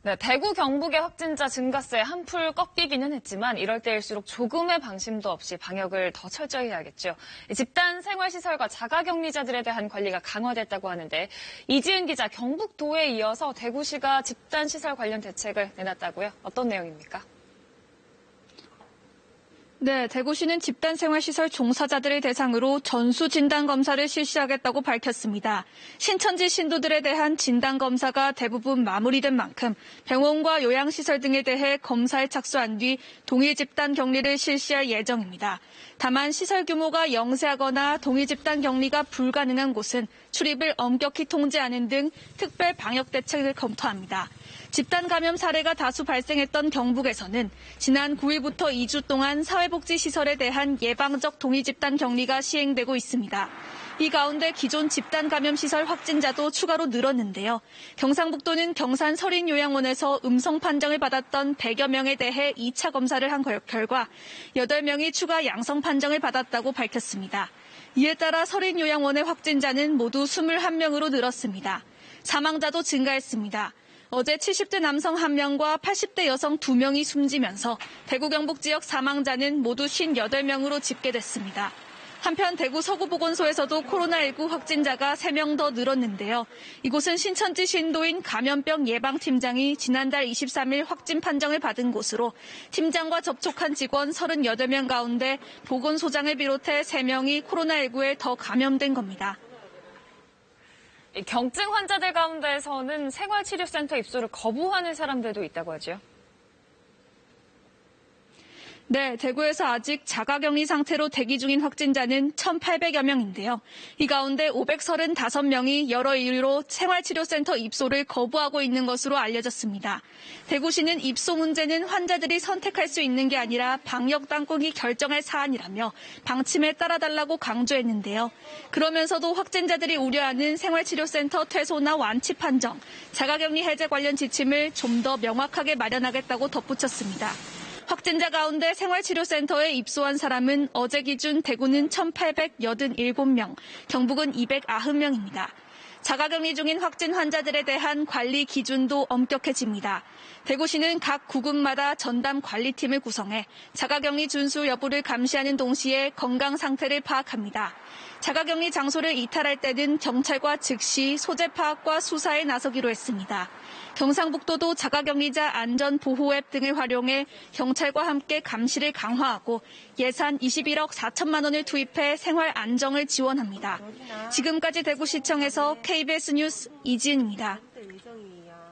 네, 대구 경북의 확진자 증가세에 한풀 꺾이기는 했지만 이럴 때일수록 조금의 방심도 없이 방역을 더 철저히 해야겠죠. 집단 생활시설과 자가격리자들에 대한 관리가 강화됐다고 하는데 이지은 기자, 경북도에 이어서 대구시가 집단시설 관련 대책을 내놨다고요? 어떤 내용입니까? 네, 대구시는 집단생활시설 종사자들을 대상으로 전수진단검사를 실시하겠다고 밝혔습니다. 신천지 신도들에 대한 진단검사가 대부분 마무리된 만큼 병원과 요양시설 등에 대해 검사에 착수한 뒤 동일 집단 격리를 실시할 예정입니다. 다만 시설 규모가 영세하거나 동일 집단 격리가 불가능한 곳은 출입을 엄격히 통제하는 등 특별 방역 대책을 검토합니다. 집단 감염 사례가 다수 발생했던 경북에서는 지난 9일부터 2주 동안 사회복지시설에 대한 예방적 동의 집단 격리가 시행되고 있습니다. 이 가운데 기존 집단 감염 시설 확진자도 추가로 늘었는데요. 경상북도는 경산 서린요양원에서 음성 판정을 받았던 100여 명에 대해 2차 검사를 한 결과 8명이 추가 양성 판정을 받았다고 밝혔습니다. 이에 따라 서린요양원의 확진자는 모두 21명으로 늘었습니다. 사망자도 증가했습니다. 어제 70대 남성 1명과 80대 여성 2명이 숨지면서 대구 경북 지역 사망자는 모두 58명으로 집계됐습니다. 한편 대구 서구보건소에서도 코로나19 확진자가 3명 더 늘었는데요. 이곳은 신천지 신도인 감염병 예방팀장이 지난달 23일 확진 판정을 받은 곳으로 팀장과 접촉한 직원 38명 가운데 보건소장을 비롯해 3명이 코로나19에 더 감염된 겁니다. 경증 환자들 가운데서는 생활치료센터 입소를 거부하는 사람들도 있다고 하죠. 네, 대구에서 아직 자가격리 상태로 대기 중인 확진자는 1,800여 명인데요. 이 가운데 535명이 여러 이유로 생활치료센터 입소를 거부하고 있는 것으로 알려졌습니다. 대구시는 입소 문제는 환자들이 선택할 수 있는 게 아니라 방역 당국이 결정할 사안이라며 방침에 따라달라고 강조했는데요. 그러면서도 확진자들이 우려하는 생활치료센터 퇴소나 완치 판정, 자가격리 해제 관련 지침을 좀 더 명확하게 마련하겠다고 덧붙였습니다. 확진자 가운데 생활치료센터에 입소한 사람은 어제 기준 대구는 1,887명, 경북은 290명입니다. 자가격리 중인 확진 환자들에 대한 관리 기준도 엄격해집니다. 대구시는 각 구군마다 전담 관리팀을 구성해 자가격리 준수 여부를 감시하는 동시에 건강 상태를 파악합니다. 자가격리 장소를 이탈할 때는 경찰과 즉시 소재 파악과 수사에 나서기로 했습니다. 경상북도도 자가격리자 안전보호 앱 등을 활용해 경찰과 함께 감시를 강화하고 예산 21억 4천만 원을 투입해 생활 안정을 지원합니다. 지금까지 대구시청에서 KBS 뉴스 이지은입니다.